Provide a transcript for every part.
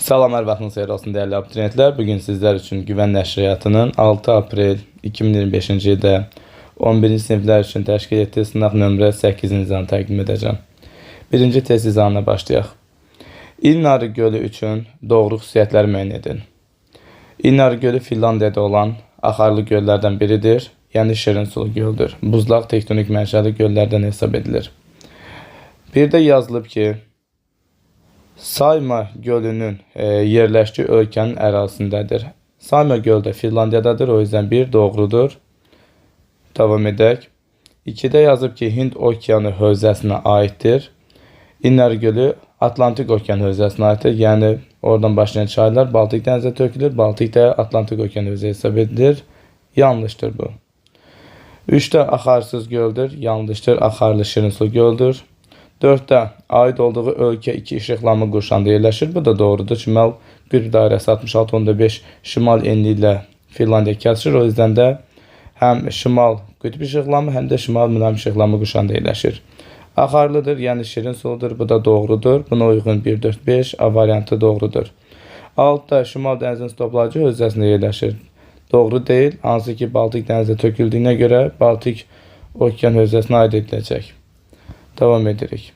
Salam, hər vaxtınız xeyir olsun dəyərli abituriyentlər. Bugün sizlər üçün Güvən Nəşriyyatının 6 aprel 2025-ci ildə 11-ci siniflər üçün təşkil etdiyi sınaq nömrə 8-ci izahını təqdim edəcəm. Birinci test izahına başlayaq. İlnarı gölü üçün doğru xüsusiyyətləri müəyyən edin. İlnarı gölü Finlandiyada olan axarlı göllərdən biridir, yəni şirin sulu göldür. Buzlaq tektonik mənşəli göllərdən hesab edilir. Bir də yazılıb ki, Sayma gölünün yerləşdiyi ölkənin ərazisindədir. Sayma gölü də Finlandiyadadır, o yüzden bir doğrudur. Davam edək. 2-də yazıb ki, Hind okeanı hövzəsinə aiddir. İlnarı gölü Atlantik okean hövzəsinə aiddir. Yəni, oradan başlayan çaylar Baltik dənizə tökülür. Baltik də Atlantik okean hövzə hesab edilir. Yanlışdır bu. 3-də axarsız göldür. Yanlışdır. Axarlı şirin su göldür. 4-də aid olduğu ölkə 2 işıqlanma qurşağında yerləşir. Bu da doğrudur. Şimal qütb dairəsi 66.5 şimal enliyi ilə Finlandiya kəsir. O yüzden də həm şimal qütb işıqlanma, həm də şimal mülayim işıqlanma qurşağında yerləşir. Axarlıdır, yəni şirin suludur. Bu da doğrudur. Buna uyğun 1, 4, 5 A variantı doğrudur. 6-da şimal dənizin stoplayıcı hövzəsində yerləşir. Doğru deyil. Hansı ki Baltik dənizə töküldüyünə görə Baltik okean hövzəsinə aid ediləcək. Davam edirik.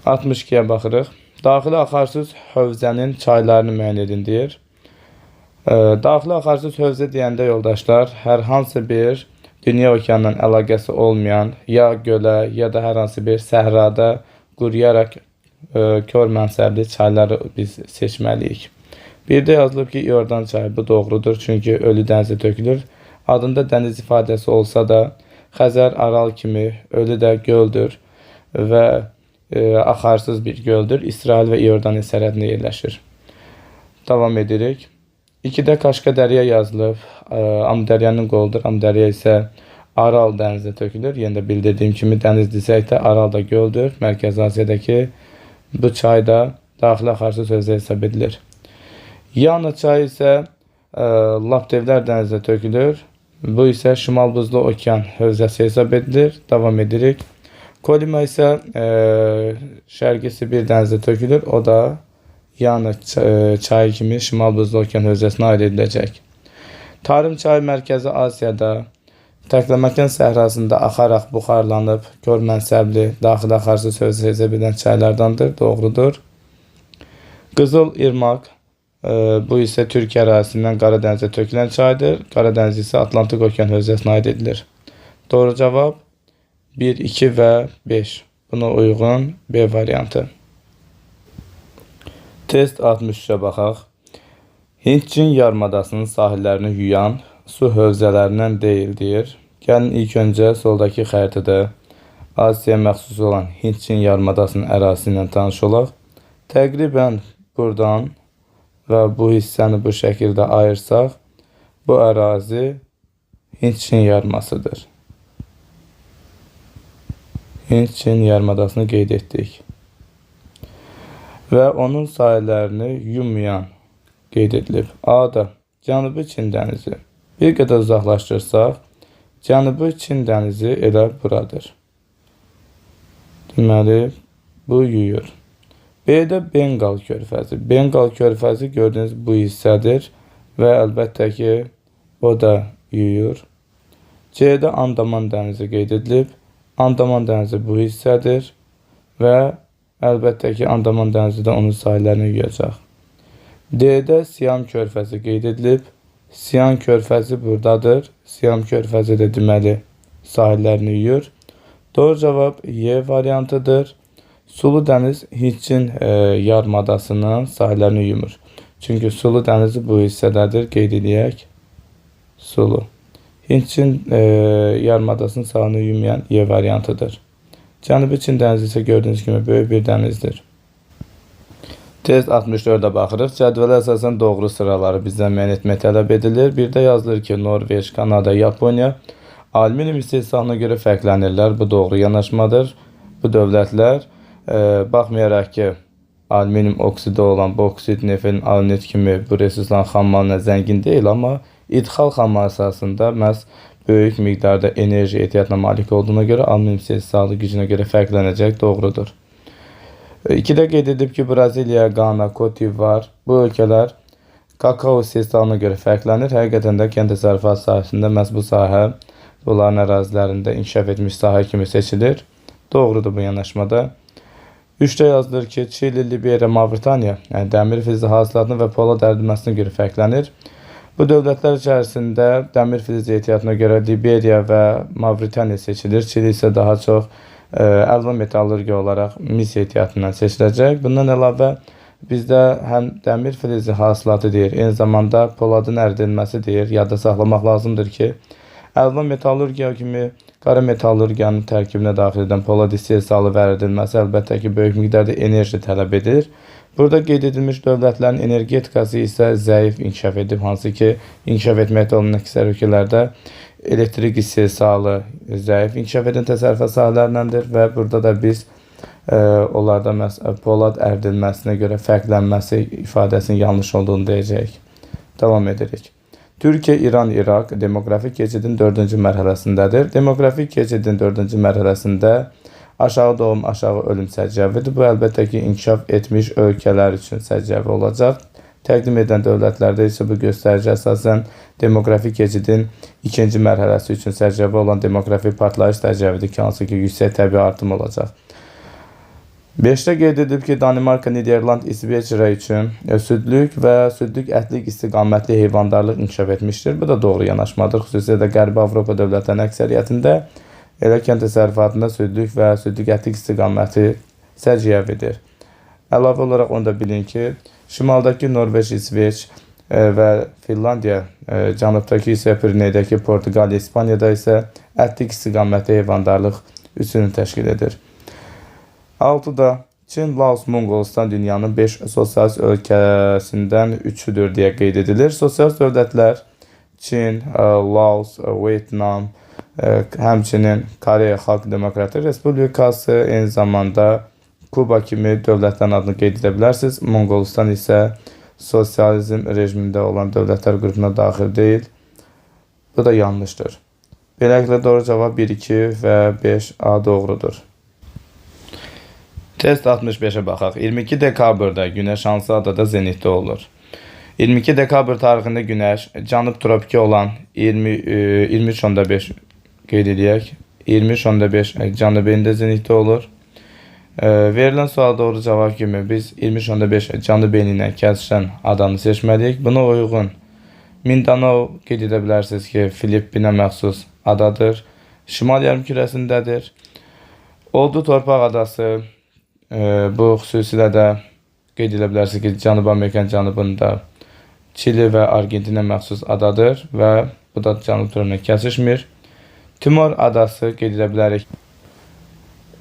62-yə baxırıq. Daxili axarsız hövzənin çaylarını müəyyən edin deyir. Daxili axarsız hövzə deyəndə yoldaşlar, hər hansı bir dünya okeanından əlaqəsi olmayan ya gölə ya da hər hansı bir səhrada quruyaraq kör mənsəbli çayları biz seçməliyik. Bir də yazılıb ki, İordan çayı. Bu doğrudur, çünki ölü dənizə tökülür. Adında dəniz ifadəsi olsa da Xəzər, Aral kimi ölü də göldür və axarsız bir göldür. İsrail və İordan sərhədində yerləşir. Davam edirik. 2-də Qaşqadərya yazılıb. Amudəryanın qoludur. Amudərya isə Aral dənizə tökülür. Yenə də bildirdiyim kimi dəniz desək də Aral da göldür. Mərkəzi Asiyadakı bu çay da daxili axarsız hövzə hesab edilir. Yana çayı isə Laptevlər dənizə tökülür. Bu isə Şimal Buzlu Okean hövzəsi hesab edilir. Davam edirik. Kolima isə Şərqi Sibir dənizə tökülür. O da Yana çayı kimi Şimal Buzlu Okean hövzəsinə aid ediləcək. Tarım çayı Mərkəzi Asiyada Tərkləməkən səhrasında axaraq buxarlanıb kör mənsəbli daxili axarsız hövzə hesab edən çaylardandır. Doğrudur. Qızıl İrmaq bu isə Türkiyə ərazisindən Qara dənizə tökülən çaydır. Qara dəniz isə Atlantik okean hövzəsinə aid edilir. Doğru cavab 1, 2 və 5. Buna uyğun B variantı. Test 63-ə baxaq. Hindçin yarımadasının sahillərini yuyan su hövzələrindən deyildir. Gəlin ilk öncə soldakı xəritədə Asiya məxsus olan Hindçin yarımadasının ərazisi ilə tanış olaq. Təqribən buradan və bu hissəni bu şəkildə ayırsaq, bu ərazi Hindçin yarımasıdır. Hindçin yarımadasını qeyd etdik. Və onun sahillərini yumayan qeyd edilib. A-da Cənubi Çin dənizi. Bir qədər uzaqlaşdırsaq, Cənubi Çin dənizi elə buradır. Deməli, bu yuyur. B-də Bengal körfəzi. Bengal körfəzi gördüyünüz bu hissədir və əlbəttə ki, o da yuyur. C-də Andaman dənizi qeyd edilib. Andaman dənizi bu hissədir və əlbəttə ki, Andaman dənizi də onun sahillərini yuyacaq. D-də Siam körfəzi qeyd edilib. Siam körfəzi buradadır. Siam körfəzi də deməli sahillərini yuyur. Doğru cavab Y variantıdır. Sulu dəniz Hindçin yarımadasının sahillərini yumur. Çünki sulu dənizi bu hissədədir. Qeyd edək. Sulu. Hindçin yarımadasının sahilini yumayan Y variantıdır. Cənubi Çin dənizi isə gördüyünüz kimi böyük bir dənizdir. Test 64-ə baxırıq. Cədvələ əsasən doğru sıraları bizdən müəyyən etmək tələb edilir. Bir də yazılır ki, Norveç, Kanada, Yaponiya alüminium istehsalına görə fərqlənirlər. Bu doğru yanaşmadır. Bu dövlətlər baxmayaraq ki, alüminium oksidi olan boksit, nefin, alunit kimi bu resursların xammalına zəngin deyil, amma idxal xammal əsasında məhz böyük miqdarda enerji ehtiyatına malik olduğuna görə alüminium istehsalı gücünə görə fərqlənəcək. Doğrudur. İkidə qeyd edib ki, Braziliya, Qana, Cote d'Ivoire bu ölkələr kakao istehsalına görə fərqlənir. Həqiqətən də kənd təsərrüfatı sahəsində məhz bu sahə bunların ərazilərində inkişaf etmiş sahə kimi seçilir. Doğrudur bu yanaşmada. 3-də yazılır ki, Çili, Liberiya, Mavritaniya dəmir filizi hasilatına və polad əridilməsinə görə fərqlənir. Bu dövlətlər içərisində dəmir filizi ehtiyatına görə Liberiya və Mavritaniya seçilir. Çili isə daha çox əlva metallurgiya olaraq mis ehtiyatından seçiləcək. Bundan əlavə bizdə həm dəmir filizi hasilatı deyir, eyni zamanda poladın əridilməsi deyir. Yadda saxlamaq lazımdır ki, əlva metallurgiya kimi qara metallurgiyanın tərkibinə daxil edən polad istehsalı və əridilməsi əlbəttə ki, böyük miqdarda enerji tələb edir. Burada qeyd edilmiş dövlətlərin energetikası isə zəif inkişaf edib, hansı ki, inkişaf etməkdə olan əksər ölkələrdə elektrik istehsalı zəif inkişaf edən təsərrüfat sahələrindəndir və burada da biz onlarda polad əridilməsinə görə fərqlənməsi ifadəsinin yanlış olduğunu deyəcəyik. Davam edirik. Türkiyə, İran, İraq demoqrafik keçidin 4-cü mərhələsindədir. Demoqrafik keçidin 4-cü mərhələsində aşağı doğum, aşağı ölüm səciyyəvidir. Bu, əlbəttə ki, inkişaf etmiş ölkələr üçün səciyyəvi olacaq. Təqdim edən dövlətlərdə isə bu göstərici əsasən demoqrafik keçidin 2-ci mərhələsi üçün səciyyəvi olan demoqrafik partlayış səciyyəvidir ki, hansı ki, yüksək təbii artım olacaq. 5-də qeyd edib ki, Danimarka, Niderland, İsveçrə üçün südlük və südlük ətlik istiqamətli heyvandarlıq inkişaf etmişdir. Bu da doğru yanaşmadır. Xüsusilə də Qərbi Avropa dövlətlərinin əksəriyyətində elə kənd təsərrüfatında südlük və südlük ətlik istiqaməti səciyyəvidir. Əlavə olaraq onu da bilin ki, şimaldakı Norveç, İsveç və Finlandiya, cənubdakı isə Pireneydəki Portuqaliya, İspaniyada isə ətlik istiqamətli heyvandarlıq üsulunu təşkil edir. 6-da Çin, Laos, Monqolistan dünyanın 5 sosialist ölkəsindən 3-üdür deyə qeyd edilir. Sosialist dövlətlər Çin, Laos, Vyetnam, həmçinin Koreya Xalq Demokratik Respublikası, eyni zamanda Kuba kimi dövlətlərin adını qeyd edə bilərsiniz. Monqolistan isə sosializm rejimində olan dövlətlər qrupuna daxil deyil. Bu da yanlışdır. Beləliklə doğru cavab 1, 2 və 5A doğrudur. Test 65-ə baxaq. 22 dekabrda Günəş hansı adada zenitdə olur? 22 dekabr tarixində Günəş cənub tropiki olan 23.5 qeyd edək. 23.5 cənubində zenitdə olur. Verilən sual doğru cavab kimi biz 23.5 cənub eni ilə kəsişən adanı seçməliyik. Buna uyğun Mindanao qeyd edə bilərsiniz ki, Filippinə məxsus adadır. Şimal yarımkürəsindədir. Oldu Torpaq adası. Bu xüsusilə də qeyd edə bilərsiniz ki, Cənubi Amerikanın cənubunda Çili və Argentina məxsus adadır və bu da cənub tərəfinə kəsişmir. Timor adası qeyd edə bilərik.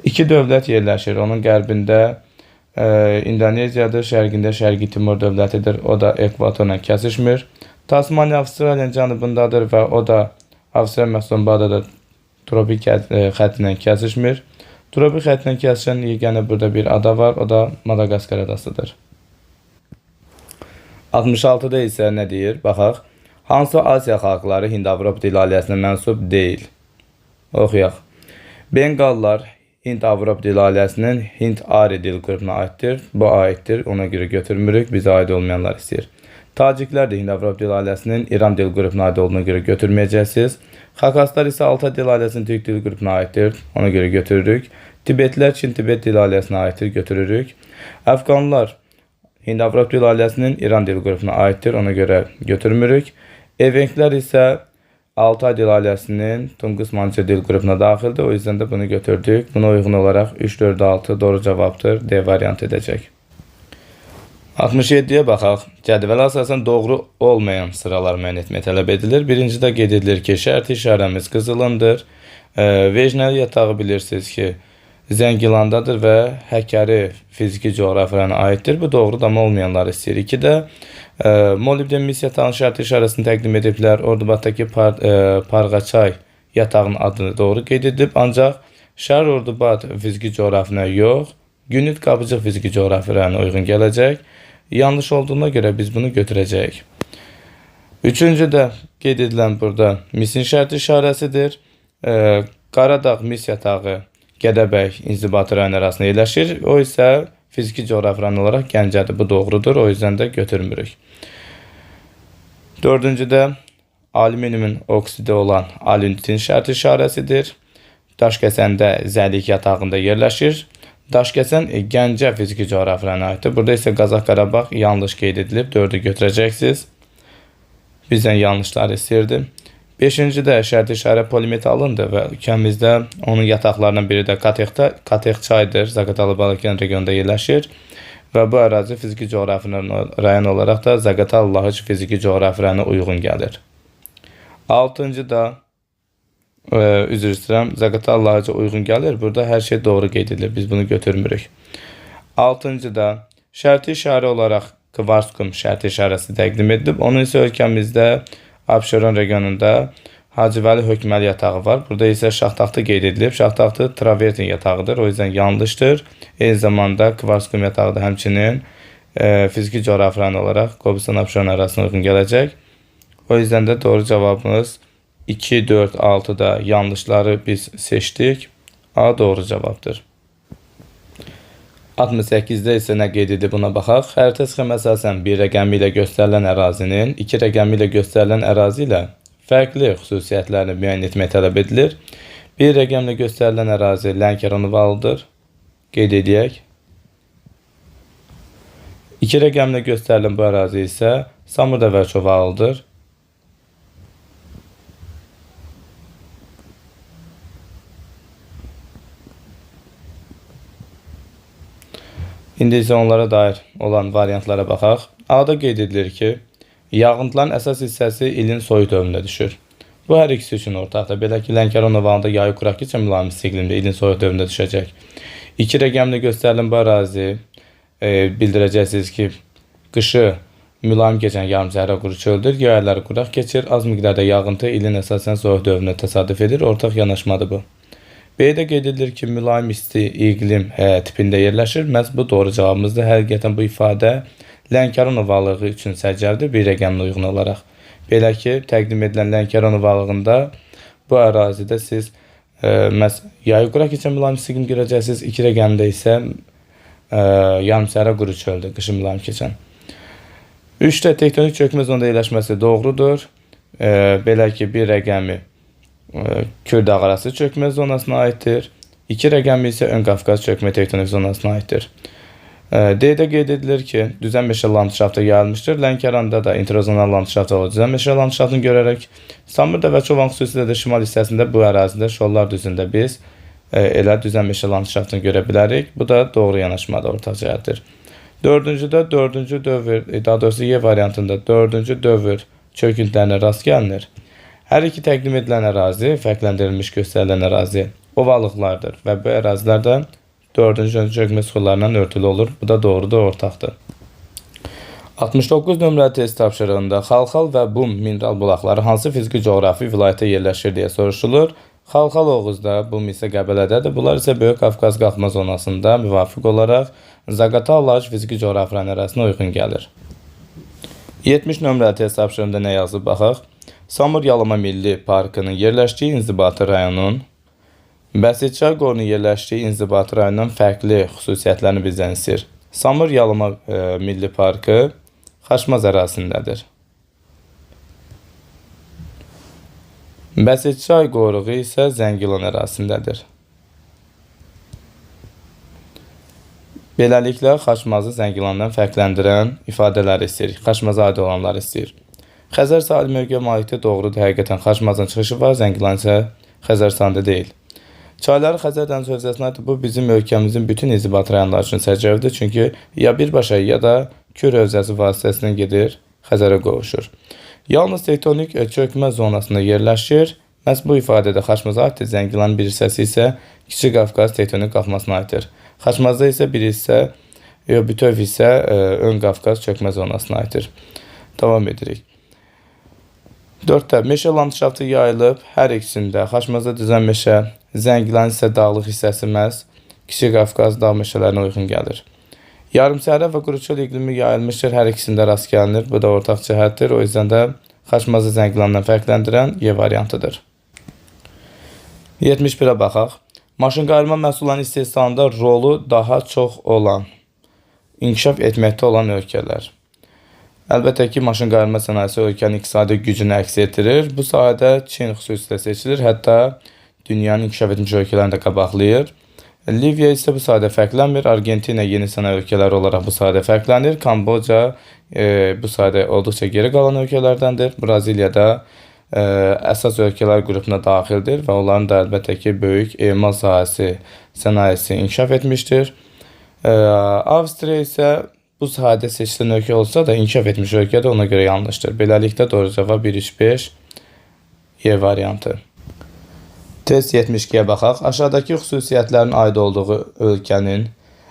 2 dövlət yerləşir. Onun qərbində İndoneziyadır, şərqində Şərqi Timor dövlətidir. O da ekvatorla kəsişmir. Tasmaniya Avstraliyanın cənubundadır və o da Avstraliya məxsus bu adada tropik xətti ilə kəsişmir. Tropik xəttindən kəsişən yeganə burada bir ada var, o da Madagaskar adasıdır. 66-da isə nə deyir? Baxaq. Hansı Asiya xalqları Hind-Avropa dil ailəsinə mənsub deyil? Oxuyaq. Benqallar Hind-Avropa dil ailəsinin Hind-Ari dil qrupuna aiddir. Bu aiddir, ona görə götürmürük, bizə aid olmayanlar istəyir. Taciklər də Hind-Avropa dil ailəsinin İran dil qrupuna aid olduğuna görə götürməyəcəksiniz. Xakaslar isə Altay dil ailəsinin Türk dil qrupuna aiddir, ona görə götürürük. Tibetlər Çin-Tibet dil ailəsinə aiddir, götürürük. Əfqanlar Hind-Avropa dil ailəsinin İran dil qrupuna aiddir, ona görə götürmürük. Evenklər isə Altay dil ailəsinin Tungus-Manchu dil qrupuna daxildir, o yüzden də bunu götürdük. Buna uyğun olaraq 3, 4, 6 doğru cavabdır, D variantı edəcək. 67-yə baxaq. Cədvələ əsasən doğru olmayan sıralar müəyyən etmək tələb edilir. Birincidə qeyd edilir ki, şərti işarəmiz qızılındır. Vecnəli yatağı bilirsiniz ki, Zəngilandadır və Həkəri fiziki coğrafiyalarına aiddir. Bu doğrudur, amma olmayanları istəyir. 2-də molibden mis yatağının şərti işarəsini təqdim ediblər. Ordubadakı Parğaçay yatağının adını doğru qeyd edib, ancaq Şəhər Ordubad fiziki coğrafiyalarına yox, Günüt Qabıcıq fiziki coğrafiyalarına uyğun gələcək. Yanlış olduğuna görə biz bunu götürəcəyik. 3-cüdə qeyd edilən burada misin şərti işarəsidir. Qaradağ mis yatağı Gədəbəy inzibati rayon arasında yerləşir. O isə fiziki coğrafi olaraq Gəncədir. Bu doğrudur. O yüzden də götürmürük. Dördüncüdə alüminiumun oksidi olan alünitin şərt işarəsidir. Daşkəsəndə zəlik yatağında yerləşir. Daşkəsən Gəncə fiziki coğrafiyasına aiddir. Burada isə Qazax Qarabağ yanlış qeyd edilib. 4'ü götürəcəksiniz. Bizdən yanlışlar istəyirdi. 5-də şərt işarə polimetalındır və ölkəmizdə onun yataqlarından biri də Katex çaydır. Zaqatala Balakən regionunda yerləşir və bu ərazi fiziki coğrafi rayon olaraq da Zaqatala Lahıc fiziki coğrafiyasına uyğun gəlir. 6-da üzr istəyirəm, Zaqatala Lahıca uyğun gəlir. Burada hər şey doğru qeyd edilir. Biz bunu götürmürük. 6-da şərti işarə olaraq Kvarskum şərti işarəsi təqdim edilib. Onun isə ölkəmizdə Abşeron regionunda Hacıvəli Hökməli yatağı var. Burada isə Şaxtaxtı qeyd edilib. Şaxtaxtı travertin yatağıdır. O yüzden yanlışdır. Eyni zamanda Kvarskum yatağı da həmçinin fiziki coğrafi rayon olaraq Qobustan Abşeron arasına uyğun gələcək. O yüzden de doğru cevabımız 2, 4, 6'da yanlışları biz seçtik. A doğru cevaptır. 68'də isə nə qeyd edib buna baxaq. Xəritə sxemi əsasən bir rəqəmi ilə göstərilən ərazinin iki rəqəmi ilə göstərilən ərazi ilə fərqli xüsusiyyətlərini müəyyən etmək tələb edilir. Bir rəqəmlə göstərilən ərazi Lənkəran ovalıdır. Qeyd edək. İki rəqəmlə göstərilən bu ərazi isə Samurdəvəç ovalıdır. İndi isə onlara dair olan variantlara baxaq. A-da qeyd edilir ki, yağıntıların əsas hissəsi ilin soyuq dövründə düşür. Bu hər ikisi üçün ortaqdır. Belə ki, Lənkəran ovalında yayı quraq keçən mülayim isti iqlimdə ilin soyuq dövründə düşəcək. İki rəqəmlə göstərilən bu ərazi bildirəcəksiniz ki, qışı mülayim keçən yarımsəhra quru çöldür, yay ayları quraq keçir, az miqdarda yağıntı ilin əsasən soyuq dövründə təsadüf edir. Ortaq yanaşmadır bu. B-də qeyd edilir ki, mülayim isti iqlim tipində yerləşir. Məhz bu doğru cavabımızdır. Həqiqətən bu ifadə Lənkəran ovalığı üçün sərcəvdir bir rəqəmlə uyğun olaraq. Belə ki, təqdim edilən Lənkəran ovalığında bu ərazidə siz məhz yayı quraq keçən mülayim isti iqlim görəcəksiniz. İki rəqəmdə isə yarımsəhra quru çöldür, qışı mülayim keçən. 3-də tektonik çökmə zonda yerləşməsi doğrudur. Belə ki, bir rəqəmi Kürdağ arası çökmə zonasına aiddir. İki rəqəmi isə Ön Qafqaz çökmə tektonik zonasına aiddir. D-də qeyd edilir ki, düzən meşə landşaftı yayılmışdır. Lənkəranda da interozonal landşaftı olan düzən meşə landşaftını görərək Samurdəvəç ovan xüsusilə də şimal hissəsində bu ərazidə şollar düzündə biz elə düzən meşə landşaftını görə bilərik. Bu da doğru yanaşmada ortaq cəhətdir. Dördüncüdə dördüncü dövr, daha doğrusu Y variantında dördüncü dövr çöküntülərinə rast gəlinir. Hər iki təqdim edilən ərazi, fərqləndirilmiş göstərilən ərazi ovalıqlardır və bu ərazilərdə 4-cü çökmə suxurlarından örtülü olur. Bu da doğrudur, ortaqdır. 69 nömrəli test tapşırığında Xalxal və Bum mineral bulaqları hansı fiziki coğrafi vilayətə yerləşir deyə soruşulur. Xalxal Oğuzda, Bum isə Qəbələdədir. Bunlar isə Böyük Qafqaz qalxma zonasında müvafiq olaraq Zaqatala Lahıc fiziki coğrafi ərazisinə uyğun gəlir. 70 nömrəli test tapşırığında nə yazıb baxaq. Samur Yalama Milli Parkının yerləşdiyi inzibati rayonun Bəsidçay Qorunun yerləşdiyi inzibati rayondan fərqli xüsusiyyətlərini bizdən istəyir. Samur Yalama Milli Parkı Xaçmaz ərazisindədir. Bəsidçay Qoruğu isə Zəngilan ərazisindədir. Beləliklə, Xaçmazı Zəngilandan fərqləndirən ifadələri istəyir. Xaçmaza aid olanları istəyir. Xəzər sahil mövqeyə malikdir, doğrudur. Həqiqətən Xaçmazın çıxışı var, Zəngilan isə Xəzər sahilində deyil. Çayları Xəzər dəniz hövzəsinə aiddir. Bu bizim ölkəmizin bütün inzibati rayonları üçün sərcəvdir. Çünki ya birbaşa ya da Kür hövzəsi vasitəsilə gedir, Xəzərə qovuşur. Yalnız tektonik çökmə zonasında yerləşir. Məhz bu ifadədə Xaçmaza aiddir. Zəngilanın bir hissəsi isə Kiçik Qafqaz tektonik qalxmasına aiddir. Xaçmazda isə bir hissə, bütöv hissə Ön Qafqaz çökmə zonasına aiddir. Davam edirik. 4-də meşə landşaftı yayılıb, hər ikisində Xaçmazda düzən meşə, Zəngilan isə dağlıq hissəsi məhz Kiçik Qafqaz dağ meşələrinə uyğun gəlir. Yarımsəhra və quru çöl iqlimi yayılmışdır, hər ikisində rast gəlinir. Bu da ortaq cəhətdir. O yüzden də Xaçmazı Zəngilandan fərqləndirən Y variantıdır. 71-ə baxaq. Maşın qayırma məhsullarının istehsalında rolu daha çox olan inkişaf etməkdə olan ölkələr. Əlbəttə ki, maşın qarma sənayesi ölkənin iqtisadi gücünü əks etdirir. Bu sahədə Çin xüsusilə seçilir, hətta dünyanın inkişaf etmiş ölkələrini də qabaqlayır. Liviya isə bu sahədə fərqlənmir. Argentina yeni sənaye ölkələri olaraq bu sahədə fərqlənir. Kamboca bu sahədə olduqca geri qalan ölkələrdəndir. Braziliya da əsas ölkələr qrupuna daxildir və onların da əlbəttə ki, böyük emal sənayesi inkişaf etmişdir. Avstriya isə bu sahədə seçilən ölkə olsa da inkişaf etmiş ölkədə, ona görə yanlışdır. Beləliklə doğru cavab 1-3-5 Y variantı. Test 72-yə baxaq. Aşağıdakı xüsusiyyətlərin aid olduğu ölkənin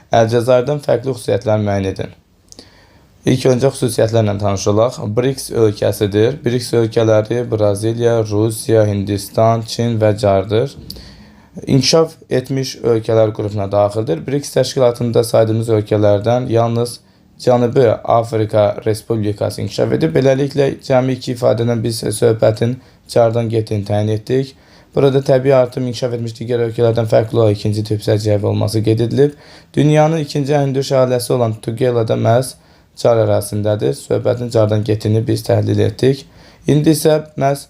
Əlcəzairdən fərqli xüsusiyyətlərini müəyyən edin. İlk öncə xüsusiyyətlərlə tanış olaq. BRICS ölkəsidir. BRICS ölkələri Braziliya, Rusiya, Hindistan, Çin və cardır. İnkişaf etmiş ölkələr qrupuna daxildir. BRICS təşkilatında saydığımız ölkələrdən yalnız Cənubi Afrika Respublikası inkişaf edib. Beləliklə, cəmi iki ifadədən biz söhbətin cardan getdiyini təyin etdik. Burada təbii artım inkişaf etmiş digər ölkələrdən fərqli olaraq ikinci tip səciyyəvi olması qeyd edilib. Dünyanın ikinci ən hündür şəlaləsi olan Tugelada məhz car ərazisindədir. Söhbətin cardan getdiyini biz təhlil etdik. İndi isə məhz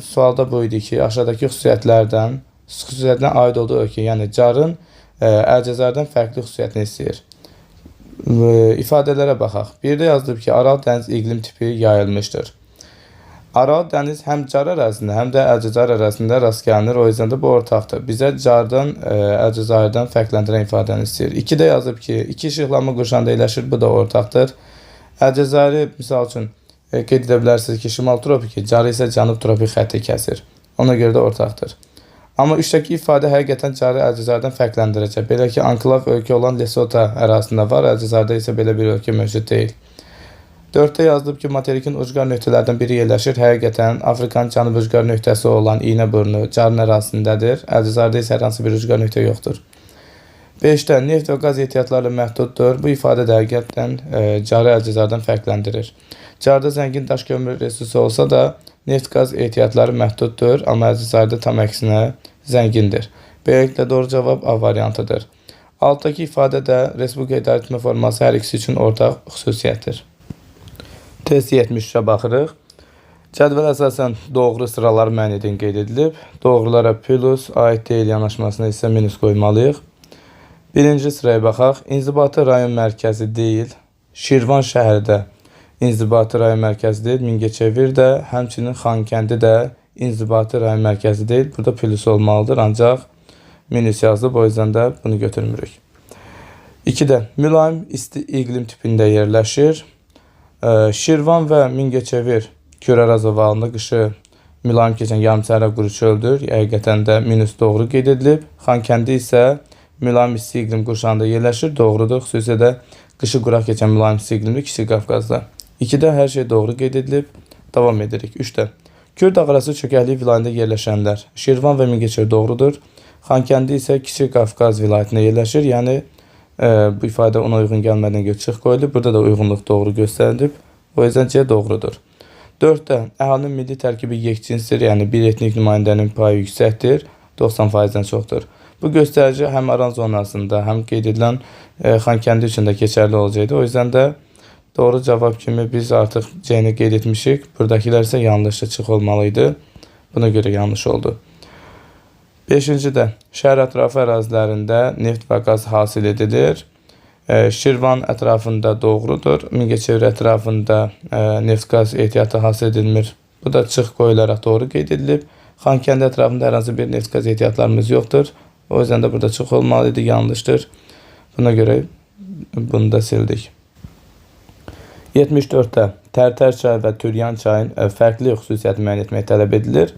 sualda bu idi ki, aşağıdakı xüsusiyyətlərinə aid olduğu ölkə, yəni carın Əlcəzairdən fərqli xüsusiyyətini istəyir. İfadələrə baxaq. Bir də yazılıb ki, Aral dəniz iqlim tipi yayılmışdır. Aral dəniz həm car ərazisində, həm də Əlcəzair ərazisində rast gəlinir. O yüzden də bu ortaqdır. Bizə cardan Əlcəzairdən fərqləndirən ifadəni istəyir. 2-də yazıb ki, iki işıqlanma qurşağında yerləşir. Bu da ortaqdır. Əlcəzairi misal üçün qeyd edə bilərsiniz ki, şimal tropiki, carı isə cənub tropik xətti kəsir. Ona görə də ortaqdır. Amma 3-dəki ifadə həqiqətən carı Əlcəzairdən fərqləndirəcək. Belə ki, anklav ölkə olan Lesotho ərazisində var. Əlcəzairdə isə belə bir ölkə mövcud deyil. 4-də yazılıb ki, materikin ucqar nöqtələrdən biri yerləşir. Həqiqətən Afrikanın cənub ucqar nöqtəsi olan İynəburnu carın ərazisindədir. Əlcəzairdə isə hər hansı bir ucqar nöqtə yoxdur. 5-də neft və qaz ehtiyatları məhduddur. Bu ifadə də həqiqətən carı Əlcəzairdən fərqləndirir. Carda zəngin daş kömür resursu olsa da neft qaz ehtiyatları məhduddur, amma Əlcəzairdə tam əksinə zəngindir. Beləliklə doğru cavab A variantıdır. Altdakı ifadə də Respublika idarə etmə forması hər ikisi üçün ortaq xüsusiyyətdir. Test 73-ə baxırıq. Cədvəl əsasən doğru sıralar müəyyən edin qeyd edilib. Doğrulara plus, aid deyil yanaşmasına isə minus qoymalıyıq. Birinci sıraya baxaq. İnzibati rayon mərkəzi deyil. Şirvan şəhərdə İnzibati rayon mərkəzi deyil. Mingəçevir də, həmçinin Xankəndi də İnzibati rayon mərkəzi deyil. Burada plus olmalıdır, ancaq minus yazılıb. O yüzden də bunu götürmürük. 2-də mülayim isti iqlim tipində yerləşir. Şirvan və Mingəçevir Kür-Araz ovalında qışı mülayim keçən yarımsəhra quru çöldür. Həqiqətən də minus doğru qeyd edilib. Xankəndi isə mülayim isti iqlim qurşağında yerləşir. Doğrudur. Xüsusilə də qışı quraq keçən mülayim isti iqlimli Kiçik Qafqazda. 2-də hər şey doğru qeyd edilib. Davam edirik. 3-də Kür dağarası çökəklik vilayətində yerləşənlər. Şirvan və Mingəçevir doğrudur. Xankəndi isə Kiçik Qafqaz vilayətində yerləşir. Yəni bu ifadə ona uyğun gəlmədən göçük qoyulub. Burada da uyğunluq doğru göstərilib. O yüzden C doğrudur. 4-də əhalinin milli tərkibi yekcinsdir. Yəni bir etnik nümayəndənin payı yüksəkdir. 90%-dən çoxdur. Bu göstərici həm Aran zonasında, həm qeyd edilən Xankəndi üçün də keçərli olacaqdı. O yüzden də doğru cavab kimi biz artıq C-ni qeyd etmişik. Buradakilər isə yanlışlı çıx olmalıydı. Buna görə yanlış oldu. 5-də şəhər ətrafı ərazilərində neft və qaz hasil edilir. Şirvan ətrafında doğrudur. Mingəçevir ətrafında neft qaz ehtiyatı hasil edilmir. Bu da çıx qoyularaq doğru qeyd edilib. Xankəndi ətrafında hər hansı bir neft qaz ehtiyatlarımız yoxdur. O yüzden də burada çıx olmalıydı, yanlışdır. Buna görə bunu da sildik. 74-də Tərtər çayı və Türyan çayın fərqli xüsusiyyəti müəyyən etmək tələb edilir.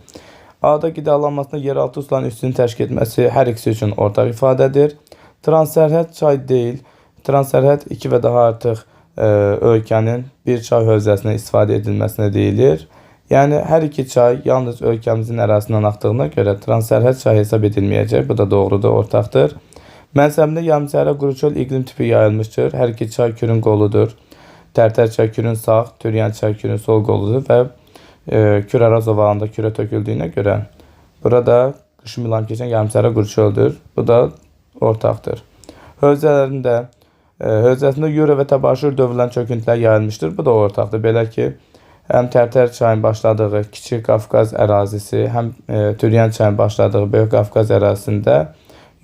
A-da qidalanmasında yeraltı suların üstünü təşkil etməsi hər ikisi üçün ortaq ifadədir. Transsərhəd çay deyil. Transsərhəd 2 və daha artıq ölkənin bir çay hövzəsinə istifadə edilməsinə deyilir. Yəni hər iki çay yalnız ölkəmizin ərazisindən axdığına görə transsərhəd çay hesab edilməyəcək. Bu da doğrudur, ortaqdır. Mənsəbində yarımsəhra quru çöl iqlim tipi yayılmışdır. Hər iki çay Kürün qoludur. Tərtər çay Kürün sağ, Türyan çay Kürün sol qoludur və Kür-Araz ovalında kürə töküldüyünə görə burada qışı mülayim keçən yarımsəhra quru çöldür. Bu da ortaqdır. Hövzələrində Hövzəsində Yura və təbaşir dövrlərin çöküntülər yayılmışdır. Bu da ortaqdır. Belə ki, həm Tərtər çayının başladığı Kiçik Qafqaz ərazisi, həm Türyan çayının başladığı Böyük Qafqaz ərazisində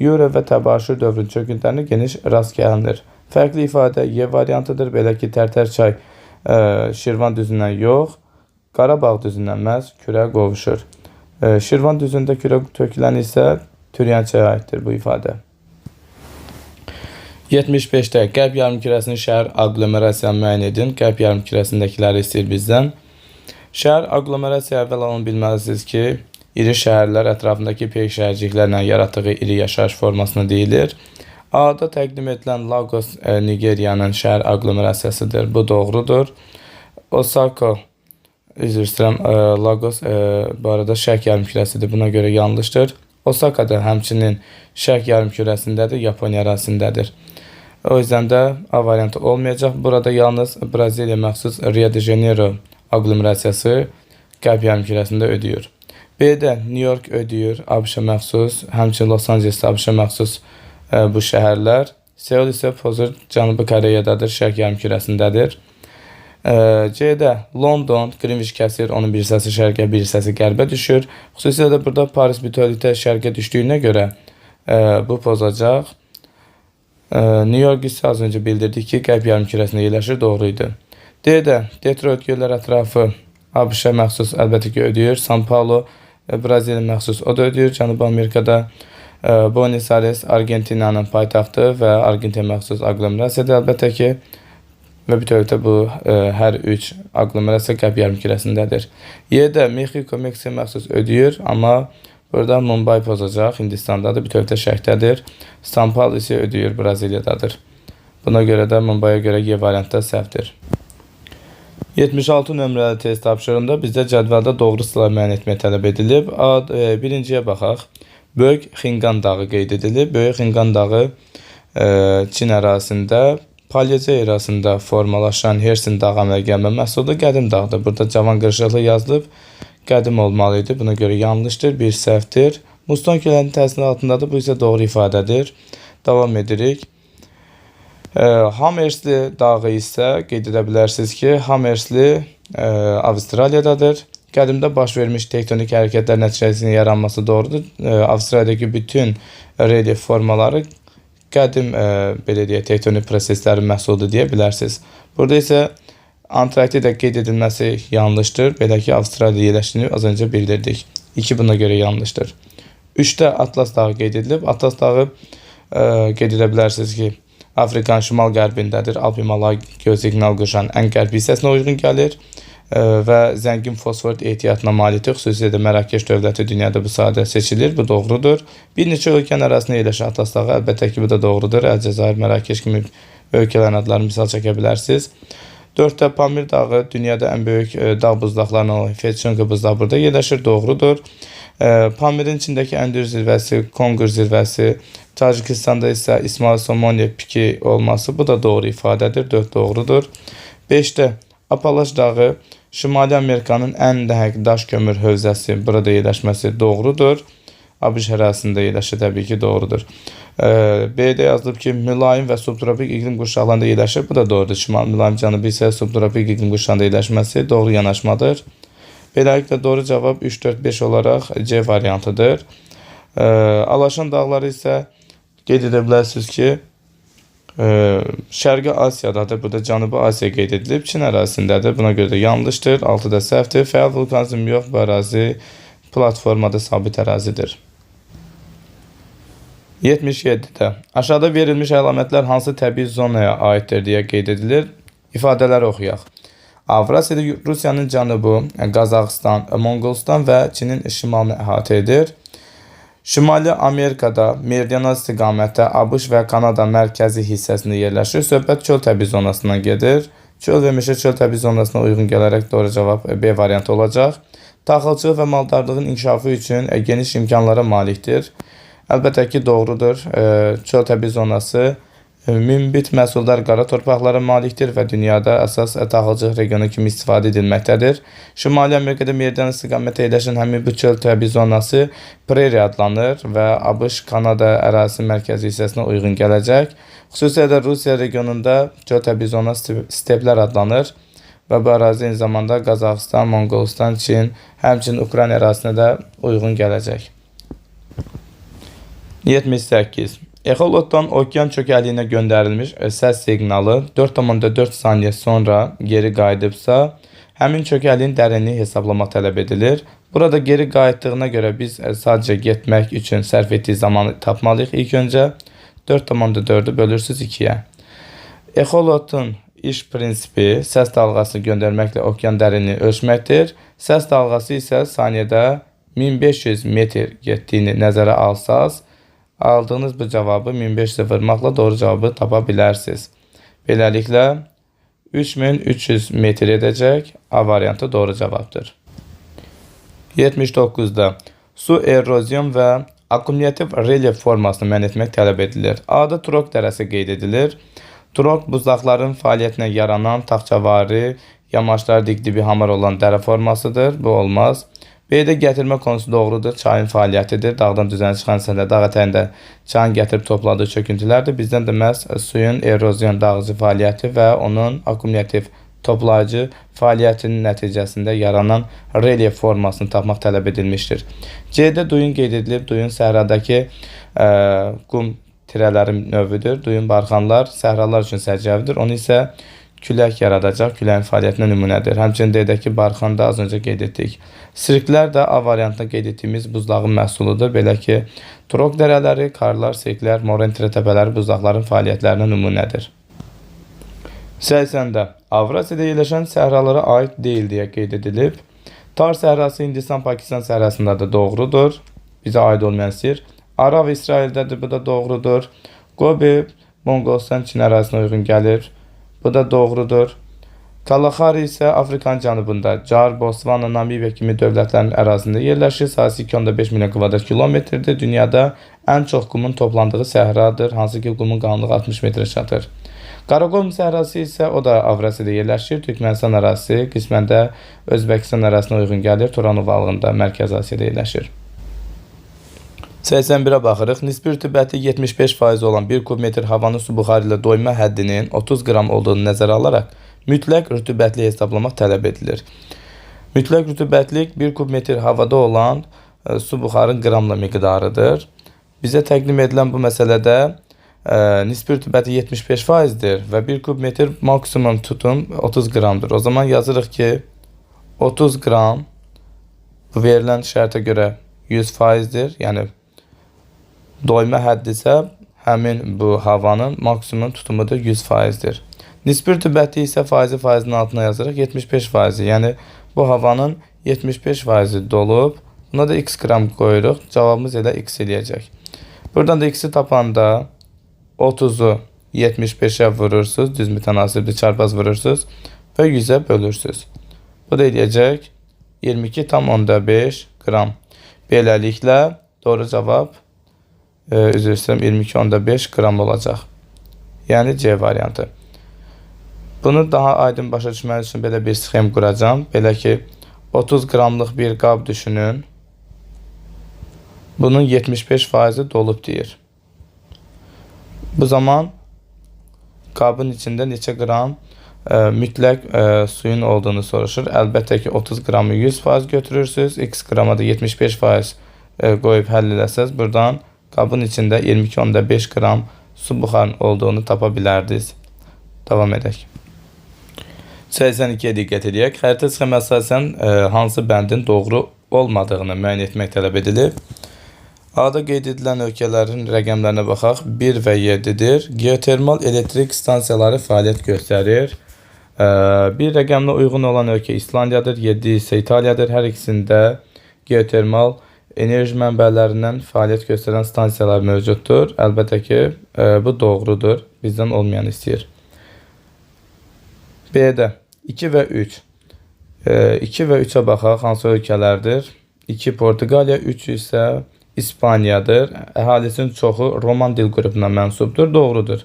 Yura və təbaşir dövrünün çöküntülərinə geniş rast gəlinir. Fərqli ifadə Y variantıdır. Belə ki, Tərtər çay Şirvan düzündən yox, Qarabağ düzündən məhz kürə qovuşur. Şirvan düzündə kürə tökülən isə Türyan çaya aiddir bu ifadə. 75-də Qərb yarımkürəsinin şəhər aqlomerasiyanı müəyyən edin. Qərb yarımkürəsindəkiləri istəyir bizdən. Şəhər aqlomerasiya əvvəl alın bilməlisiniz ki, iri şəhərlər ətrafındakı peyk şəhərciklərlə yaratdığı iri yaşayış formasına deyilir. A-da təqdim edilən Lagos Nigeriyanın şəhər aqlomerasiyasıdır. Bu doğrudur. Osaka, üzr istəyirəm, Lagos bu arada şərq yarımkürəsidir. Buna görə yanlışdır. Osaka da həmçinin şərq yarımkürəsindədir, Yaponiya ərazisindədir. O yüzden də A variantı olmayacaq. Burada yalnız Braziliya məxsus Rio de Janeiro aqlomerasiyası Qərb yarımkürəsində ödəyir. B-də New York ödəyir, ABŞ-a məxsus, həmçinin Los Angeles ABŞ-a məxsus bu şəhərlər. Seul isə pozur Cənubi Koreyadadır, şərq yarımkürəsindədir. C-də London, Greenwich kəsir, onun bir hissəsi şərqə, bir hissəsi qərbə düşür. Xüsusilə də burada Paris bütövlükdə şərqə düşdüyünə görə bu pozacaq. New York isə az öncə bildirdik ki, qərb yarımkürəsində yerləşir, doğruydu. D-də Detroit göllər ətrafı ABŞ-a məxsus əlbəttə ki ödəyir. São Paulo Braziliya məxsus, o da ödəyir. Cənubi Amerikada Buenos Aires Argentinanın paytaxtı və Argentina məxsus aqlomerasiyadır əlbəttə ki. Və bütövlükdə bu hər üç aqlomerasiya qərb yarımkürəsindədir. Y-də Mexico məxsus ödəyir, amma burada Mumbai pozacaq, Hindistandadır, bütövlükdə şərqdədir. São Paulo isə ödəyir, Braziliyadadır. Buna görə də Mumbai'ya görə Y variantda səhvdir. 76 nömrəli test tapşırığında bizdə cədvəldə doğru sıralar müəyyən etmək tələb edilib. Birinciyə baxaq. Böyük Xinqan dağı qeyd edilib. Böyük Xinqan dağı Çin ərazisində Paleocen erasında formalaşan Hersin dağı əmələ gəlmə məhsulu qədim dağdır. Burada cavan qırışıqlı yazılıb, qədim olmalıydı. Buna görə yanlışdır, bir səhvdir. Muston göllərinin təsiri altındadır, bu isə doğru ifadədir. Davam edirik. Hammersli dağı isə qeyd edə bilərsiniz ki, Hammersli Avustraliyadadır. Qədimdə baş vermiş tektonik hərəkətlər nəticəsində yaranması doğrudur. Avstraliyadakı bütün relyef formaları qədim belə deyək, tektonik proseslərin məhsuludur deyə bilərsiniz. Burada isə Antarktida qeyd edilməsi yanlışdır. Belə ki, Avstraliya yerləşdiyini az öncə bildirdik. 2 buna görə yanlışdır. 3-də Atlas dağı qeyd edilib. Atlas dağı qeyd edə bilərsiniz ki, Afrikanın şimal-qərbindədir. Alp-Himalay geosiqnal qırşanın ən qərb hissəsinə uyğun gəlir və zəngin fosfor ehtiyatına malikdir. Xüsusilə də Mərakeş dövləti dünyada bu sahədə seçilir. Bu doğrudur. Bir neçə ölkənin arasında yerləşən Atlas dağı əlbəttə ki, bu da doğrudur. Əlcəzair, Mərakeş kimi ölkələrin adlarını misal çəkə bilərsiniz. 4-də Pamir dağı dünyada ən böyük dağ buzlaqlarından olan Fetchunga buzlağı burada yerləşir. Doğrudur. Pamirin içindəki ən düz zirvəsi Kongur zirvəsi, Tacikistanda isə İsmail Somoniya piki olması, bu da doğru ifadədir. 4 doğrudur. 5-də Apalaş dağı Şimali Amerikanın ən nəhəng daş kömür hövzəsi, burada yerləşməsi doğrudur. ABŞ ərazisində yerləşir, təbii ki, doğrudur. B-də yazılıb ki, mülayim və subtropik iqlim qurşaqlarında yerləşir, bu da doğrudur. Şimal mülayim, cənubi isə subtropik iqlim qurşağında yerləşməsi doğru yanaşmadır. Beləliklə doğru cavab 3, 4, 5 olaraq C variantıdır. Alaşan dağları isə qeyd edə bilərsiniz ki, Şərqi Asiyadadır. Burada Cənubi Asiya qeyd edilib. Çin ərazisindədir. Buna görə də yanlışdır. 6-da səhvdir. Fəal vulkanizm yox, bu ərazi platformada sabit ərazidir. 77-də aşağıda verilmiş əlamətlər hansı təbii zonaya aiddir deyə qeyd edilir. İfadələri oxuyaq. Avrasiyada Rusiyanın cənubu, Qazaxıstan, Monqolistan və Çinin şimalını əhatə edir. Şimali Amerikada meridional istiqamətdə ABŞ və Kanada mərkəzi hissəsində yerləşir. Söhbət çöl təbii zonasından gedir. Çöl və meşə çöl təbii zonasına uyğun gələrək doğru cavab B variantı olacaq. Taxılçılıq və maldarlığın inkişafı üçün geniş imkanlara malikdir. Əlbəttə ki, doğrudur. Çöl təbii zonası münbit məhsuldar qara torpaqlara malikdir və dünyada əsas taxılçılıq regionu kimi istifadə edilməkdədir. Şimali Amerikada meridional istiqamətdə yerləşən həmin bu çöl təbii zonası prairie adlanır və ABŞ-Kanada ərazisi mərkəzi hissəsinə uyğun gələcək. Xüsusilə də Rusiya regionunda Götəbi zona steplər adlanır və bu ərazi eyni zamanda Qazaxıstan, Monqolistan, Çin, həmçinin Ukrayna ərazisinə də uyğun gələcək. 78. Exolotdan okean çökəlliyinə göndərilmiş səs siqnalı 4,4 saniyə sonra geri qayıdıbsa, həmin çökəlliyin dərinliyi hesablamaq tələb edilir. Burada geri qayıtdığına görə biz sadəcə getmək üçün sərf etdiyi zamanı tapmalıyıq. İlk öncə 4,4-ü bölürsüz 2-yə. Exolotun iş prinsipi səs dalğasını göndərməklə okean dərinliyi ölçməkdir. Səs dalğası isə saniyədə 1500 metr getdiyini nəzərə alsaz, aldığınız bu cavabı 1500'e vurmaqla doğru cavabı tapa bilərsiniz. Beləliklə 3300 metr edəcək. A variantı doğru cavabdır. 79'da su erozyon və akumulyativ relyef formasını müəyyən etmək tələb edilir. A-da Trok dərəsi qeyd edilir. Trok buzlaqların fəaliyyətinə yaranan taxçavari, yamaçlar dik-dibi hamar olan dərə formasıdır. Bu olmaz. B-də gətirmə konusu doğrudur. Çayın fəaliyyətidir. Dağdan düzənə çıxan hissədə dağ ətəyində çayın gətirib topladığı çöküntülərdir. Bizdən də məhz suyun erozyon dağıcı fəaliyyəti və onun akumulyativ toplayıcı fəaliyyətinin nəticəsində yaranan relyef formasını tapmaq tələb edilmişdir. C-də duyun qeyd edilib. Duyun səhradakı qum tirələrin növüdür. Duyun barxanlar səhralar üçün səciyyəvidir. Onu isə külək yaradacaq, küləyin fəaliyyətinə nümunədir. Həmçinin D-dəki barxan da az öncə qeyd etdik. Sirklər də A variantında qeyd etdiyimiz buzlağın məhsuludur. Belə ki, Trok dərələri, karlar, sirklər, Morentre təpələri buzlaqların fəaliyyətlərinə nümunədir. 80-də Avrasiyada yerləşən səhralara aid deyil deyə qeyd edilib. Tar səhrası Hindistan-Pakistan səhrasında da doğrudur. Bizə aid olmayan sir. Arav İsraildədir, bu da doğrudur. Gobi, Monqolistan, Çin ərazisinə uyğun gəlir. Bu da doğrudur. Kalahari isə Afrikanın cənubunda, Car, Botswana, Namibiya kimi dövlətlərin ərazisində yerləşir. Sahəsi 2,5 milyon kvadrat kilometrdir. Dünyada ən çox qumun toplandığı səhradır, hansı ki qumun qalınlığı 60 metrə çatır. Qaraqum səhrası isə o da Avrasiyada yerləşir. Türkmənistan ərazisi, qismən də Özbəkistan ərazisinə uyğun gəlir. Turan ovalığında, Mərkəzi Asiyada yerləşir. 81'ə baxırıq. Nisbi rütubəti 75% olan 1 kubmetr havanın su buxarı ilə doyma həddinin 30 qram olduğunu nəzərə alaraq mütləq rütubətli hesablamaq tələb edilir. Mütləq rütubətlik 1 kubmetr havada olan su buxarın qramla miqdarıdır. Bizə təqdim edilən bu məsələdə nisbi rütubəti 75%dir və 1 kubmetr maksimum tutum 30 qramdır. O zaman yazırıq ki 30 qram bu verilən şərtə görə 100%dir. Yəni doyma həddi isə həmin bu havanın maksimum tutumudur 100%dir. Nisbi rütubəti isə faizin altına yazırıq 75%. Yəni bu havanın 75% dolub. Buna da x qram qoyuruq. Cavabımız elə x eləyəcək. Buradan da x-i tapanda 30'u 75'e vurursunuz. Düz mütənasibli çarpaz vurursunuz və 100'e bölürsünüz. Bu da eləyəcək 22,5 qram. Beləliklə doğru cavab üzr istəyirəm 22,5 qram olacaq. Yəni C variantı. Bunu daha aydın başa düşmək üçün belə bir sxem quracağım. Belə ki 30 qramlıq bir qab düşünün. Bunun 75%'i dolub deyir. Bu zaman qabın içində neçə qram mütləq suyun olduğunu soruşur. Əlbəttə ki 30 qramı 100% götürürsünüz. X qrama da 75% qoyub həll eləsəz, buradan qabın içində 22,5 qram su buxarının olduğunu tapa bilərdiniz. Davam edək. 82'ye diqqət edək. Xəritə sxemi əsasən hansı bəndin doğru olmadığını müəyyən etmək tələb edilir. A-da qeyd edilən ölkələrin rəqəmlərinə baxaq. 1 və 7'dir. Geotermal elektrik stansiyaları fəaliyyət göstərir. Bir rəqəmlə uyğun olan ölkə İslandiyadır. 7 isə İtaliyadır. Hər ikisində geotermal enerji mənbələrindən fəaliyyət göstərən stansiyalar mövcuddur. Əlbəttə ki, bu doğrudur. Bizdən olmayan istəyir. B-də 2 və 3. 2 və 3'ə baxaq. Hansı ölkələrdir? 2 Portuqaliya, 3 isə İspaniyadır. Əhalisinin çoxu Roman dil qrupuna mənsubdur. Doğrudur.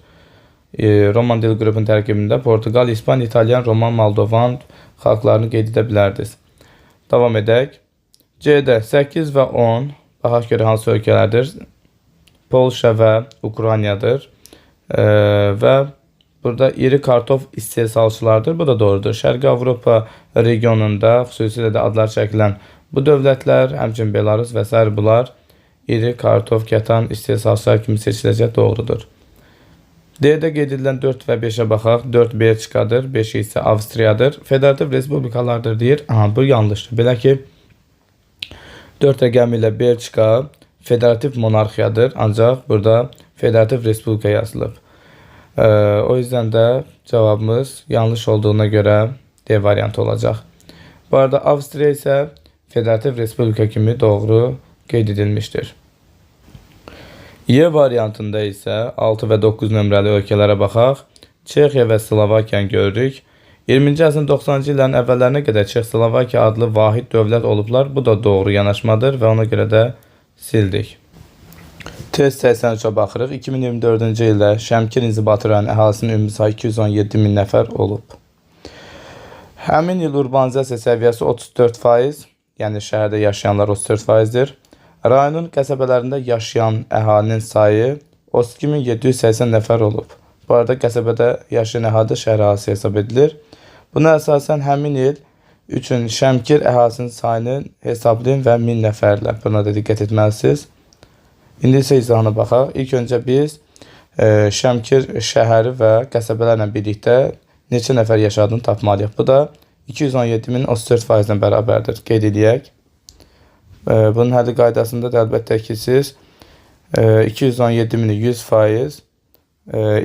Roman dil qrupunun tərkibində Portuqal, İspan, İtalyan, Roman, Moldovan xalqlarını qeyd edə bilərdiniz. Davam edək. C-də 8 və 10. Baxaq görə hansı ölkələrdir? Polşa və Ukraynadır. Və burada iri kartof istehsalçılardır. Bu da doğrudur. Şərqi Avropa regionunda xüsusilə də adlar çəkilən bu dövlətlər, həmçinin Belarus və s. bunlar iri kartof kətan istehsalçılar kimi seçiləcək, doğrudur. D-də qeyd edilən 4 və 5-ə baxaq. 4 Belçikadır, 5 isə Avstriyadır. Federativ respublikalardır deyir. Bu yanlışdır. Belə ki, 4 rəqəmi ilə Belçika federativ monarxiyadır. Ancaq burada federativ respublika yazılıb. O yüzden də cavabımız yanlış olduğuna görə D variantı olacaq. Bu arada Avstriya isə federativ respublika kimi doğru qeyd edilmişdir. Y variantında isə 6 və 9 nömrəli ölkələrə baxaq. Çexiya və Slovakiyanı görürük. 20-ci əsrin 90-cı illərin əvvəllərinə qədər Çex-Slovakiya adlı vahid dövlət olublar. Bu da doğru yanaşmadır və ona görə də sildik. Test 83-ə baxırıq. 2024-cü ildə Şəmkir İnzibati rayon əhalisinin ümumi sayı 217 min nəfər olub. Həmin il urbanizasiya səviyyəsi 34%, yəni şəhərdə yaşayanlar 34%-dir. Rayonun qəsəbələrində yaşayan əhalinin sayı 32.780 nəfər olub. Bu arada qəsəbədə yaşayan əhali şəhər əhalisi hesab edilir. Buna əsasən həmin il üçün Şəmkir əhalisinin sayını hesablayın və 1000 nəfərlə. Buna da diqqət etməlisiniz. İndi isə izahına baxaq. İlk öncə biz Şəmkir şəhəri və qəsəbələrlə birlikdə neçə nəfər yaşadığını tapmalıyıq. Bu da 217.000 34%-lə bərabərdir. Qeyd edək. Bunun həlli qaydasında da əlbəttə ki, siz 217.000-i 100%,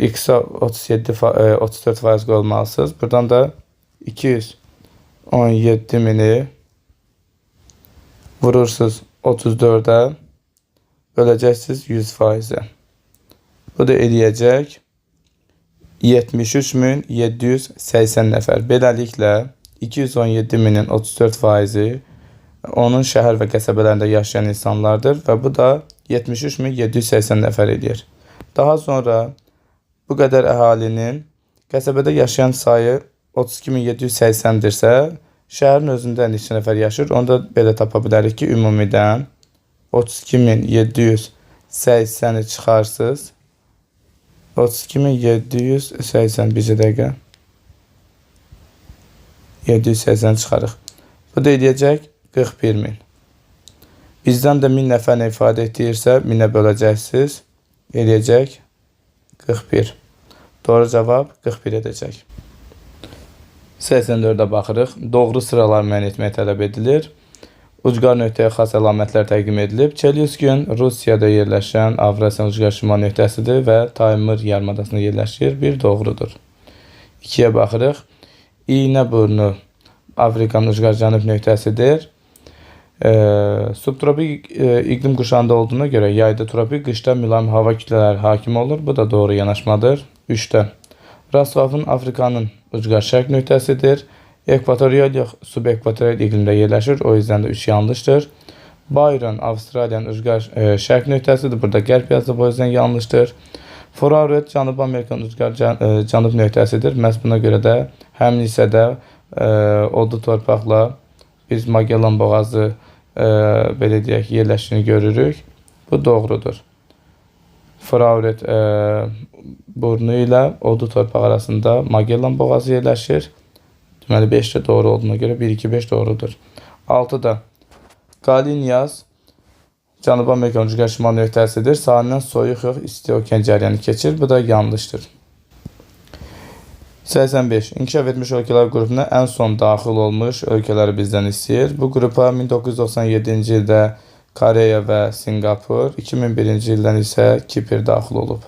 x-a 34% qoymalısınız. Buradan da 217.000-i vurursunuz 34-ə, böləcəksiniz 100%-ə. Bu da eləyəcək 73.780 nəfər. Beləliklə 217.000-in 34%-i onun şəhər və qəsəbələrində yaşayan insanlardır və bu da 73.780 nəfər edir. Daha sonra bu qədər əhalinin qəsəbədə yaşayan sayı 32.780-dirsə, şəhərin özündə neçə nəfər yaşır? Onu da belə tapa bilərik ki, ümumidən 32.780-i çıxarsınız. 32.780 bircə dəqiqə. 780 çıxarıq. Bu da edəcək 41.000. Bizdən də 1000 nəfərlə ifadə etdirirsə, 1000-ə böləcəksiniz. Eləyəcək 41. Doğru cavab 41 edəcək. 84-ə baxırıq. Doğru sıralar müəyyən etmək tələb edilir. Ucqar nöqtəyə xas əlamətlər təqdim edilib. Çelyuskin Rusiyada yerləşən Avrasiya ucqar şimal nöqtəsidir və Taymır yarımadasında yerləşir. Bir doğrudur. 2-yə baxırıq. İynəburnu Afrikanın ucqar cənub nöqtəsidir. Subtropik iqlim quşağında olduğuna görə yayda tropik, qışda mülayim hava kütlələri hakim olur. Bu da doğru yanaşmadır. 3-də. Rasvafın Afrikanın ucqar şərq nöqtəsidir. Ekvatorial yox, subekvatorial iqlimdə yerləşir. O yüzden də 3 yanlışdır. Byron Avstraliyanın ucqar şərq nöqtəsidir. Burada qərb yazılıb, o yüzden yanlışdır. Forauret Cənubi Amerikanın ucqar cənub nöqtəsidir. Məhz buna görə də həmin hissədə odlu torpaqla biz Magellan boğazı belə deyək yerləşdiyini görürük. Bu doğrudur. Forauret burnu ilə odlu torpaq arasında Magellan boğazı yerləşir. Deməli 5 də doğru olduğuna görə 1, 2, 5 doğrudur. 6-da Qalinyas Cənubi Amerikanın ucqar şimal nöqtəsidir. Sahildən soyuq yox, isti okean cəryanı keçir. Bu da yanlışdır. 85. İnkişaf etmiş ölkələr qrupuna ən son daxil olmuş ölkələri bizdən istəyir. Bu qrupa 1997-ci ildə Koreya və Singapur, 2001-ci ildən isə Kipr daxil olub.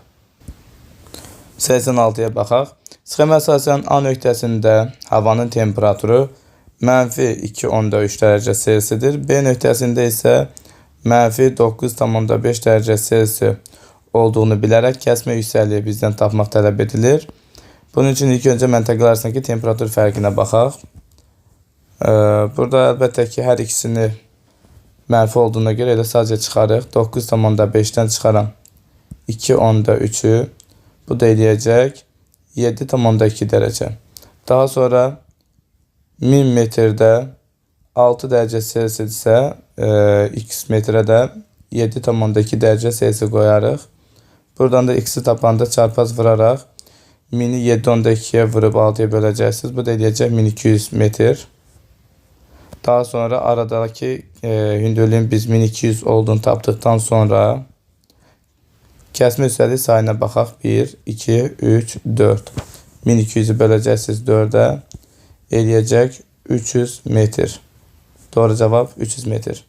86-ya baxaq. Sxemə əsasən A nöqtəsində havanın temperaturu -2.3 dərəcə Selsidir. B nöqtəsində isə -9.5 dərəcə Selsi olduğunu bilərək kəsmə yüksəkliyi bizdən tapmaq tələb edilir. Bunun üçün ilk öncə məntəqələr arasındakı temperatur fərqinə baxaq. Burada əlbəttə ki, hər ikisini mənfi olduğuna görə elə sadəcə çıxarıq. 9.5-dən çıxaram 2.3-ü. Bu da eləyəcək 7.2 dərəcə. Daha sonra 1000 metrdə 6 dərəcə Selsidirsə, x metrə də 7.2 dərəcə Selsi qoyarıq. Buradan da x-i tapanda çarpaz vuraraq mini 7/2'yə vurub 6'ya böləcəksiniz. Bu da eləyəcək 1200 metr. Daha sonra aradaki hündürlüğün biz 1200 olduğunu tapdıktan sonra kəsmə üstəlik sayına baxaq. 1, 2, 3, 4. 1200'ü böləcəksiniz 4'ə. Eləyəcək 300 metr. Doğru cavab 300 metr.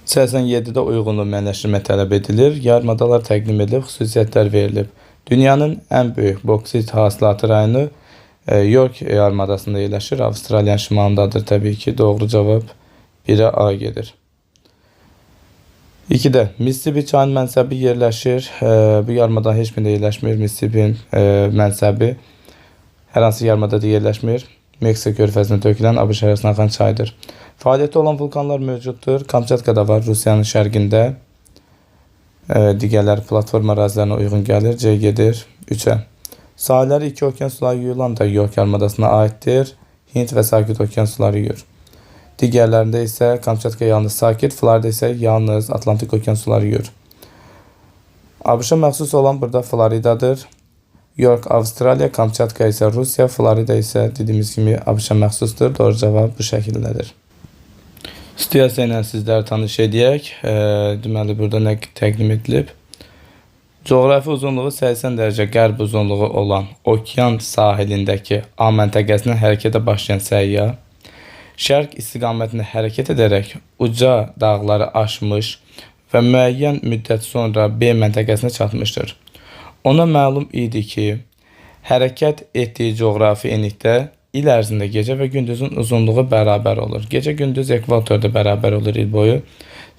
87'də uyğunluq müəyyənləşdirmə tələb edilir. Yarımadalar təqdim edilib, xüsusiyyətlər verilib. Dünyanın ən böyük boksit hasilatı rayonu York yarımadasında yerləşir. Avstraliyanın şimalındadır təbii ki. Doğru cavab 1'ə A gedir. 2'də Mississippi çayının mənsəbi yerləşir. Bu yarımada heç birində yerləşmir. Mississippi'nin mənsəbi hər hansı yarımadada yerləşmir. Meksika körfəzinə tökülən ABŞ arasına axan çaydır. Fəaliyyətdə olan vulkanlar mövcuddur. Kamçatkada var, Rusiyanın şərqində. Digərləri platform ərazilərinə uyğun gəlir. C gedir 3'ə. Sahilləri 2 okyan suları yuyulan da York yarımadasına aiddir. Hind və Sakit okyan suları yuyur. Digərlərində isə Kamçatka yalnız sakit, Florida isə yalnız Atlantik okyan suları yuyur. ABŞ-a məxsus olan burada Floridadır. York Avstraliya, Kamçatka isə Rusiya, Florida isə dediyimiz kimi ABŞ-a məxsusdur. Doğru cavab bu şəkildədir. İstəyərsə ilə sizləri tanış edək. Deməli, burada nə təqdim edilib? Coğrafi uzunluğu 80 dərəcə qərb uzunluğu olan okyan sahilindəki A məntəqəsindən hərəkətə başlayan səyyah, şərq istiqamətində hərəkət edərək uca dağları aşmış və müəyyən müddət sonra B məntəqəsinə çatmışdır. Ona məlum idi ki, hərəkət etdiyi coğrafi enlikdə il ərzində gecə və gündüzün uzunluğu bərabər olur. Gecə gündüz ekvatorda bərabər olur il boyu.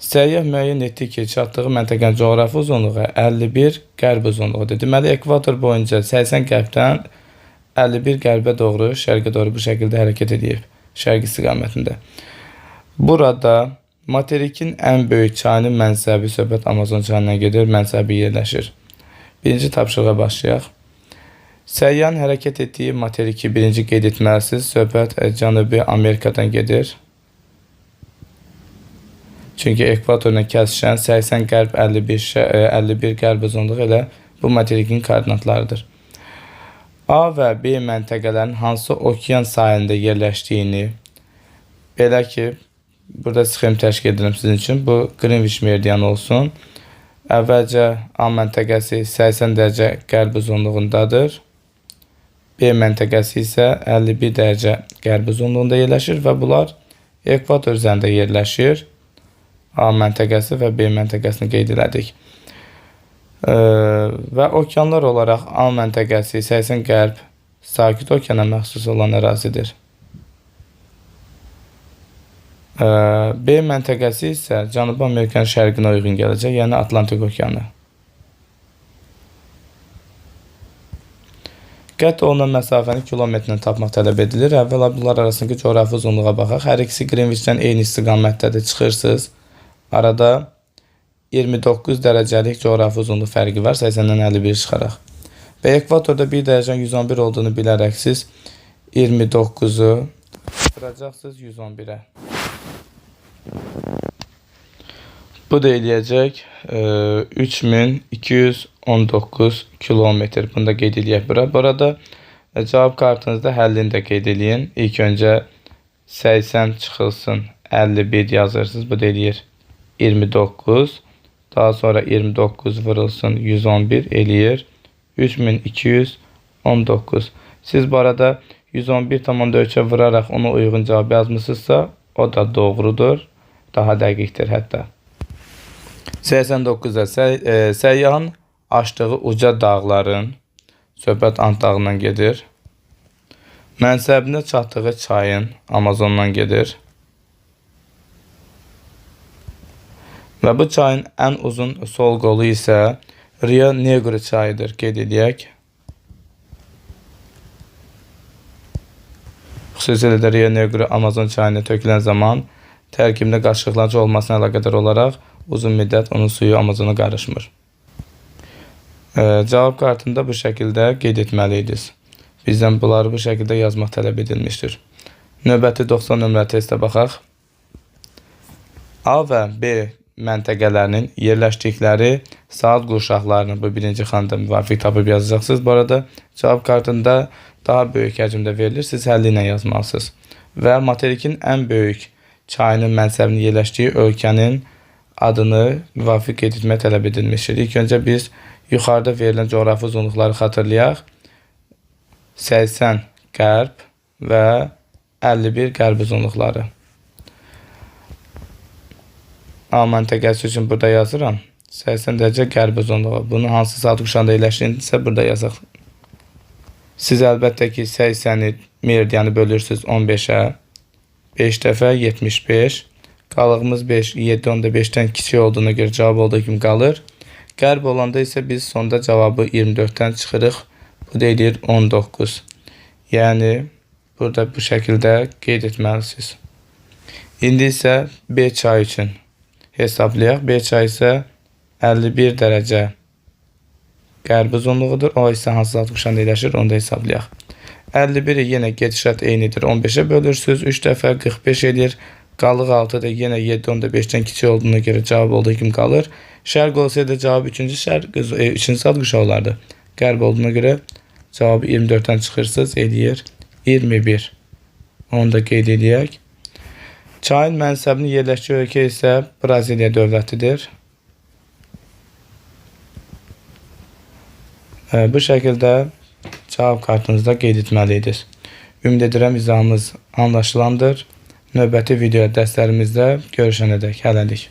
Səyyah müəyyən etdi ki, çatdığı məntəqənin coğrafi uzunluğu 51 qərb uzunluğudur. Deməli, ekvator boyunca 80 qərbdən 51 qərbə doğru, şərqə doğru bu şəkildə hərəkət edib. Şərq istiqamətində. Burada materikin ən böyük çayının mənsəbi söhbət Amazon çayından gedir, mənsəbi yerləşir. Birinci tapşırığa başlayaq. Səyyahın hərəkət etdiyi materiki birinci qeyd etməlisiniz. Söhbət Cənubi Amerikadan gedir. Çünki ekvatorla kəsişən 80 qərb 51 qərb uzunluğu elə bu materikin koordinatlarıdır. A və B məntəqələrin hansı okyan sahilində yerləşdiyini, belə ki, burada sxem təşkil edirəm sizin üçün. Bu Greenwich meridianı olsun. Əvvəlcə A məntəqəsi 80 dərəcə qərb uzunluğundadır. B məntəqəsi isə 51 dərəcə qərb uzunluğunda yerləşir və bunlar ekvator üzərində yerləşir. A məntəqəsi və B məntəqəsini qeyd elədik. Və okyanlar olaraq A məntəqəsi 80 qərb Sakit okeana məxsus olan ərazidir. B məntəqəsi isə Cənubi Amerikanın şərqinə uyğun gələcək, yəni Atlantik okeanı. Qət olunan məsafəni kilometrlə tapmaq tələb edilir. Əvvəla bunlar arasındakı coğrafi uzunluğa baxaq. Hər ikisi Greenwichdən eyni istiqamətdədir, çıxırsınız. Arada 29 dərəcəlik coğrafi uzunluq fərqi var, 80-dən 51 çıxaraq. Və ekvatorda 1 dərəcənin 111 olduğunu bilərək siz 29-u vuracaqsınız 111-ə. Bu da eləyəcək 3219 kilometr. Bunu da qeyd eləyək bura. Burada cavab kartınızda həllini də qeyd eləyin. İlk öncə 80 çıxılsın 51 yazırsınız. Bu da eləyir 29. Daha sonra 29 vurulsun 111 eləyir 3219. Siz bu arada 111,4'e vuraraq ona uyğun cavab yazmışsınızsa o da doğrudur. Daha dəqiqdir hətta. 89'da səyyahın aşdığı uca dağların, söhbət Ant dağından gedir. Mənsəbinə çatdığı çayın, Amazondan gedir. Və bu çayın ən uzun sol qolu isə Rio Negro çayıdır. Qeyd edək. Xüsusilə də Rio Negro Amazon çayına tökülən zaman tərkibində qarışıqlıqlar olmasına əlaqədar olaraq uzun müddət onun suyu Amazona qarışmır. Cavab kartında bu şəkildə qeyd etməliydiniz. Bizdən bunları bu şəkildə yazmaq tələb edilmişdir. Növbəti 90 nömrəli testə baxaq. A və B məntəqələrinin yerləşdikləri saat qurşaqlarını bu birinci xanada müvafiq tapıb yazacaqsınız. Bu arada cavab kartında daha böyük həcmdə verilir. Siz həlli ilə yazmalısınız. Və materikin ən böyük çayının mənsəbinin yerləşdiyi ölkənin adını müvafiq qeyd etmək tələb edilmişdir. İlk öncə biz yuxarıda verilən coğrafi uzunluqları xatırlayaq. 80 qərb və 51 qərb uzunluqları. A məntəqəsi üçün burada yazıram. 80 dərəcə qərb uzunluğu. Bunu hansı saat qurşağında yerləşdirilirsə burada yazaq. Siz əlbəttə ki 80-i meridianı bölürsünüz 15-ə. 5 dəfə 75. Qalığımız 5. 7 onda 5-dən kiçik olduğuna görə cavab olduğu kimi qalır. Qərb olanda isə biz sonda cavabı 24-dən çıxırıq. Bu da edir 19. Yəni burada bu şəkildə qeyd etməlisiniz. İndi isə B çayı üçün hesablayaq. B çayı isə 51 dərəcə qərb uzunluğudur. O isə hansı saat qurşağında yerləşir, onu da hesablayaq. 51-i yenə gedişat eynidir. 15-ə bölürsünüz. 3 dəfə 45 edir. Qalıq 6 da yenə 7 onda 5-dən kiçik olduğuna görə cavab olduğu kimi qalır. Şərq olsaydı cavab 3-cü saat qurşağı olardı. Qərb olduğuna görə cavabı 24-dən çıxırsınız. Eləyir 21. Onu da qeyd edək. Çayın mənsəbinin yerləşdiyi ölkə isə Braziliya dövlətidir. Bu şəkildə cavab kartınızda qeyd etməliydiniz. Ümid edirəm izahımız anlaşılandır. Növbəti video dərslərimizdə görüşənədək hələlik.